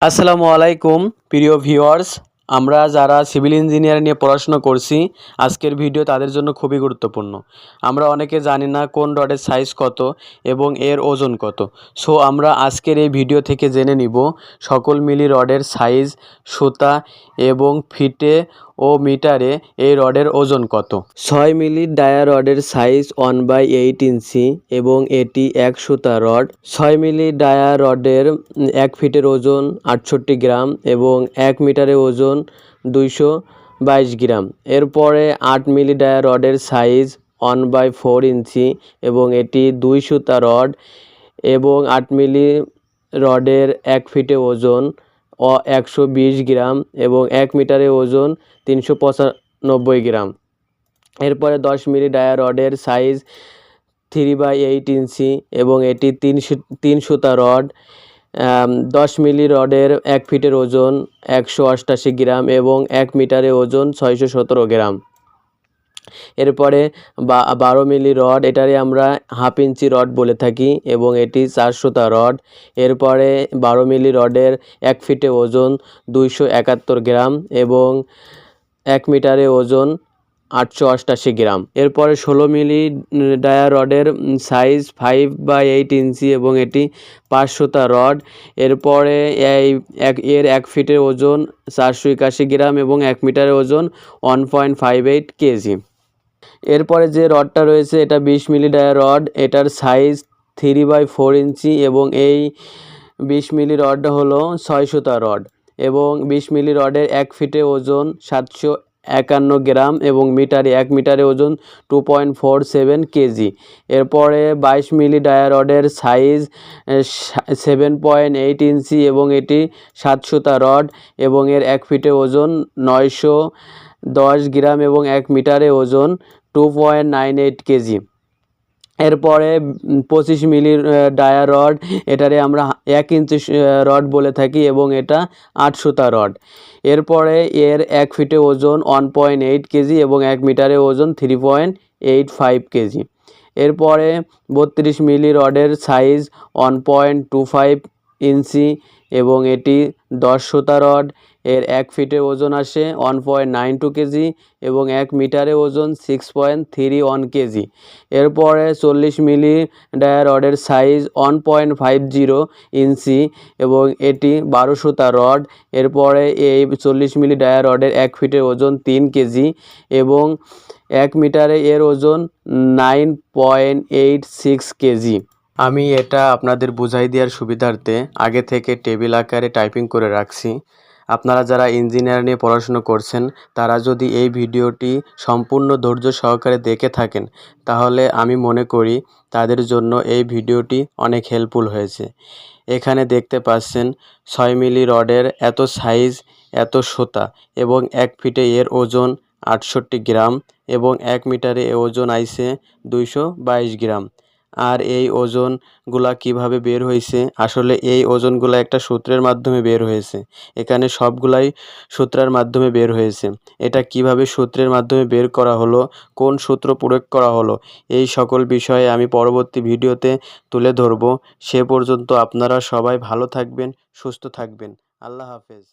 আসসালামু আলাইকুম প্রিয় ভিউয়ার্স, আমরা যারা সিভিল ইঞ্জিনিয়ার নিয়ে পড়াশোনা করছি আজকের ভিডিও তাদের জন্য খুবই গুরুত্বপূর্ণ। আমরা অনেকে জানি না কোন রডের সাইজ কত এবং এর ওজন কত। সো আমরা আজকের এই ভিডিও থেকে জেনে নিব সকল মিলি রডের সাইজ, সুতা এবং ফিটে ও মিটারে এই রডের ওজন কত। 6 মিলি ডায়া রডের সাইজ 1/8 ইঞ্চি এবং এটি এক সুতা রড। 6 মিলি ডায়া রডের 1 ফিটের ওজন 68 গ্রাম এবং 1 মিটারের ওজন 222 গ্রাম। এরপরে 8 মিলি ডায়া রডের সাইজ 1/4 ইঞ্চি এবং এটি 2 সুতা রড এবং 8 মিলি রডের 1 ফিটের ওজন 120 গ্রাম এবং 1 মিটারের ওজন 395 গ্রাম। এরপরে 10 মিলি ডায়া রডের সাইজ 3/8 ইঞ্চি এবং এটি 3 সুতা রড। 10 মিলি রডের 1 ফিটের ওজন 188 গ্রাম এবং 1 মিটারের ওজন 617 গ্রাম। এরপরে 12 মিলি রড, এটারে আমরা হাফ ইঞ্চি রড বলে থাকি এবং এটি 4 সুতা রড। এরপরে 12 মিলি রডের 1 ফিটে ওজন 271 গ্রাম এবং 1 মিটারের ওজন 888 গ্রাম। এরপরে 16 মিলি ডায়া রডের সাইজ 5/8 ইঞ্চি এবং এটি 5 সুতা রড। এরপরে এর 1 ফিটের ওজন 481 গ্রাম এবং 1 মিটারের ওজন 1.58 কেজি। এরপরে যে রডটা রয়েছে এটা 20 মিলি ডায়া রড, এটার সাইজ 3/4 ইঞ্চি এবং এই 20 মিলি রডটা হলো 6 সুতা রড এবং 20 মিলি রডের 1 ফিটে ওজন 751 গ্রাম এবং 1 মিটারে ওজন 2.47 কেজি। এরপরে 22 মিলি ডায়া রডের সাইজ 7.8 ইঞ্চি এবং এটি 7 সুতা রড এবং এর 1 ফিটে ওজন 910 গ্রাম এবং 1 মিটারে ওজন 2.98 কেজি। এরপরে 25 মিলি ডায়া রড, এটারে আমরা 1 ইঞ্চি রড বলে থাকি এবং এটা 8 সুতা রড। এরপরে এর 1 ফিটে ওজন 1.8 কেজি এবং 1 মিটারে ওজন 3.85 কেজি। এরপরে 32 মিলি রডের সাইজ 1.25 ইঞ্চি এবং এটি 10 সুতা রড। এর 1 ফিটে ওজন আসে 1.92 কেজি এবং 1 মিটারে ওজন 6.31 কেজি। এরপরে 40 মিলি ডায়া রডের সাইজ 1.50 ইঞ্চি এবং এটি 12 সুতা রড। এরপরে এই 40 মিলি ডায়া রডের 1 ফিটের ওজন 3 কেজি এবং 1 মিটারে এর ওজন 9.86 কেজি। আমি এটা আপনাদের বুঝাই দেওয়ার সুবিধার্থে আগে থেকে টেবিল আকারে টাইপিং করে রাখছি। আপনারা যারা ইঞ্জিনিয়ার নিয়ে পড়াশুনো করছেন তারা যদি এই ভিডিওটি সম্পূর্ণ ধৈর্য সহকারে দেখে থাকেন তাহলে আমি মনে করি তাদের জন্য এই ভিডিওটি অনেক হেল্পফুল হয়েছে। এখানে দেখতে পাচ্ছেন 6 মিলি রডের এত সাইজ, এত সুতা এবং 1 ফিটে এর ওজন 68 গ্রাম এবং 1 মিটারে এ ওজন আইছে 222 গ্রাম। আর এই ওজনগুলা কিভাবে বের হয়েছে, আসলে এই ওজনগুলা একটা সূত্রের মাধ্যমে বের হয়েছে। এখানে সবগুলাই সূত্রের মাধ্যমে বের হয়েছে। এটা কিভাবে সূত্রের মাধ্যমে বের করা হলো, কোন সূত্র প্রয়োগ করা হলো, এই সকল বিষয়ে আমি পরবর্তী ভিডিওতে তুলে ধরব। সে পর্যন্ত আপনারা সবাই ভালো থাকবেন, সুস্থ থাকবেন। আল্লাহ হাফেজ।